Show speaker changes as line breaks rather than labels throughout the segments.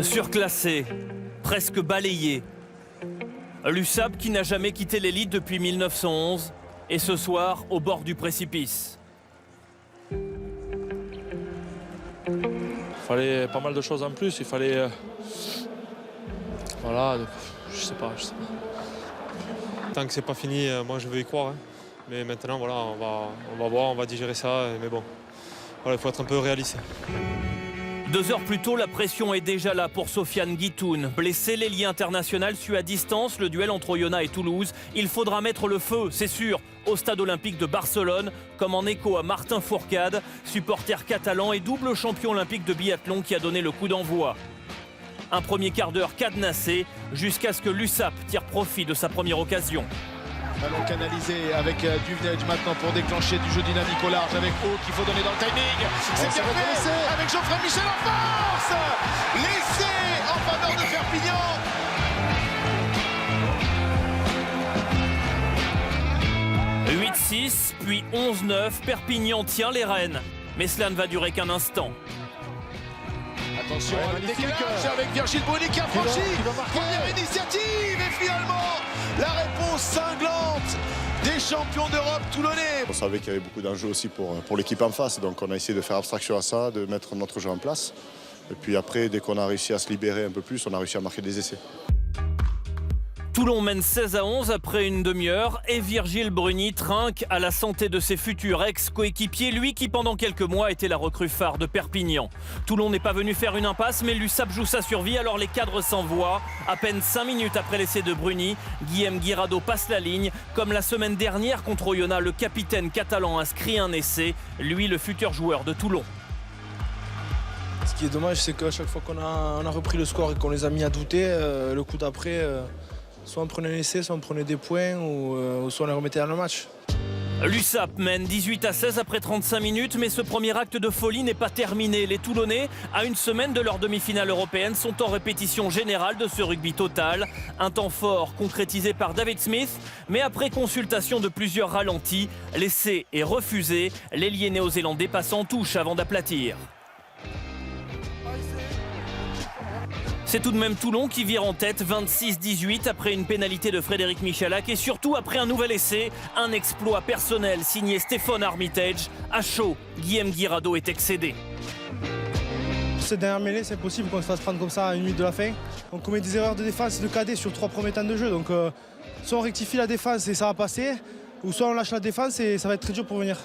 Surclassé, presque balayé. L'USAP qui n'a jamais quitté l'élite depuis 1911 et ce soir au bord du précipice.
Il fallait pas mal de choses en plus, il fallait... Voilà, je sais pas.
Tant que c'est pas fini, moi je veux y croire. Hein. Mais maintenant, voilà, on va voir, on va digérer ça. Mais bon, voilà, il faut être un peu réaliste.
2 heures plus tôt, la pression est déjà là pour Sofiane Guitoun. Blessé, l'ailier international suit à distance le duel entre Oyonnax et Toulouse. Il faudra mettre le feu, c'est sûr, au stade olympique de Barcelone, comme en écho à Martin Fourcade, supporter catalan et double champion olympique de biathlon qui a donné le coup d'envoi. Un premier quart d'heure cadenassé jusqu'à ce que l'USAP tire profit de sa première occasion.
Ballon canalisé avec Duvenage maintenant pour déclencher du jeu dynamique au large avec O qu'il faut donner dans le timing. C'est bien fait avec Geoffrey Michel en force. L'essai en faveur de Perpignan.
8-6, puis 11-9, Perpignan tient les rênes. Mais cela ne va durer qu'un instant.
Attention à le décalage avec Virgile Bruni qui a franchi. Première initiative et finalement la réponse cinglante des champions d'Europe toulonnais.
On savait qu'il y avait beaucoup d'enjeux aussi pour l'équipe en face, donc on a essayé de faire abstraction à ça, de mettre notre jeu en place. Et puis après, dès qu'on a réussi à se libérer un peu plus, on a réussi à marquer des essais.
Toulon mène 16-11 après une demi-heure et Virgile Bruni trinque à la santé de ses futurs ex-coéquipiers, lui qui pendant quelques mois était la recrue phare de Perpignan. Toulon n'est pas venu faire une impasse, mais l'USAP joue sa survie, alors les cadres s'envoient. À peine 5 minutes après l'essai de Bruni, Guillem Guirado passe la ligne. Comme la semaine dernière contre Oyonnax, le capitaine catalan inscrit un essai, lui le futur joueur de Toulon.
Ce qui est dommage, c'est qu'à chaque fois qu'on a repris le score et qu'on les a mis à douter, le coup d'après... soit on prenait un essai, soit on prenait des points, ou soit on les remettait dans le match.
L'USAP mène 18-16 après 35 minutes, mais ce premier acte de folie n'est pas terminé. Les Toulonnais, à une semaine de leur demi-finale européenne, sont en répétition générale de ce rugby total. Un temps fort concrétisé par David Smith, mais après consultation de plusieurs ralentis, l'essai est refusé. L'ailier néo-zélandais passe en touche avant d'aplatir. C'est tout de même Toulon qui vire en tête 26-18 après une pénalité de Frédéric Michalak et surtout après un nouvel essai, un exploit personnel signé Stéphane Armitage. À chaud, Guillem Guirado est excédé.
Cette dernière mêlée, c'est possible qu'on se fasse prendre comme ça à 1 minute de la fin. On commet des erreurs de défense et de cadet sur 3 premiers temps de jeu. Donc soit on rectifie la défense et ça va passer, ou soit on lâche la défense et ça va être très dur pour venir.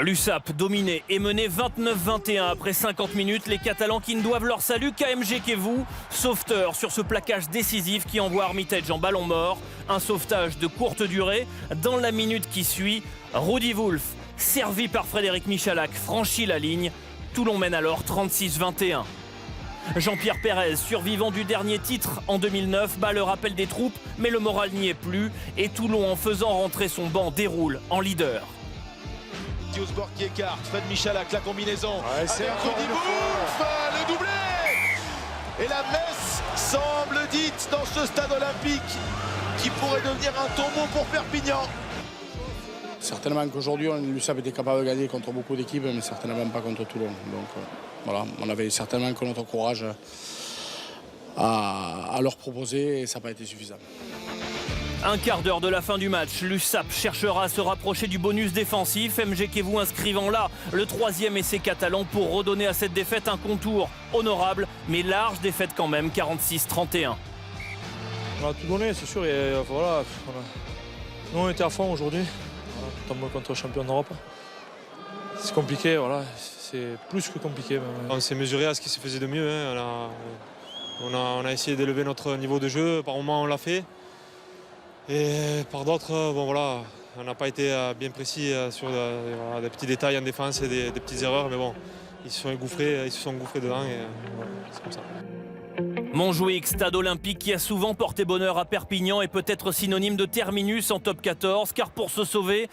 L'USAP dominé et mené 29-21 après 50 minutes. Les Catalans qui ne doivent leur salut qu'à MG Kévou, sauveteur sur ce plaquage décisif qui envoie Armitage en ballon mort. Un sauvetage de courte durée. Dans la minute qui suit, Rudy Wolf, servi par Frédéric Michalak, franchit la ligne. Toulon mène alors 36-21. Jean-Pierre Pérez, survivant du dernier titre en 2009, bat le rappel des troupes, mais le moral n'y est plus. Et Toulon, en faisant rentrer son banc, déroule en leader.
Diosborg qui écarte, Fred Michalak, la combinaison avec
Rudy
Wolf, le doublé. Et la messe semble dite dans ce stade olympique qui pourrait devenir un tombeau pour Perpignan.
Certainement qu'aujourd'hui, l'USAP était capable de gagner contre beaucoup d'équipes, mais certainement pas contre Toulon. Donc voilà, on avait certainement que notre courage à leur proposer et ça n'a pas été suffisant.
Un quart d'heure de la fin du match, l'USAP cherchera à se rapprocher du bonus défensif. MG Kévou inscrivant là le 3e essai catalan pour redonner à cette défaite un contour honorable, mais large défaite quand même, 46-31.
On a tout donné, c'est sûr, et voilà. Nous on était à fond aujourd'hui, on tombe contre le champion d'Europe. C'est compliqué, voilà, c'est plus que compliqué.
On s'est mesuré à ce qui se faisait de mieux. Hein. On a essayé d'élever notre niveau de jeu, par moments on l'a fait. Et par d'autres, bon voilà, on n'a pas été bien précis sur des petits détails en défense et des petites erreurs, mais bon, ils se sont engouffrés dedans et voilà, c'est comme ça.
Montjuïc, stade olympique qui a souvent porté bonheur à Perpignan est peut-être synonyme de terminus en top 14, car pour se sauver,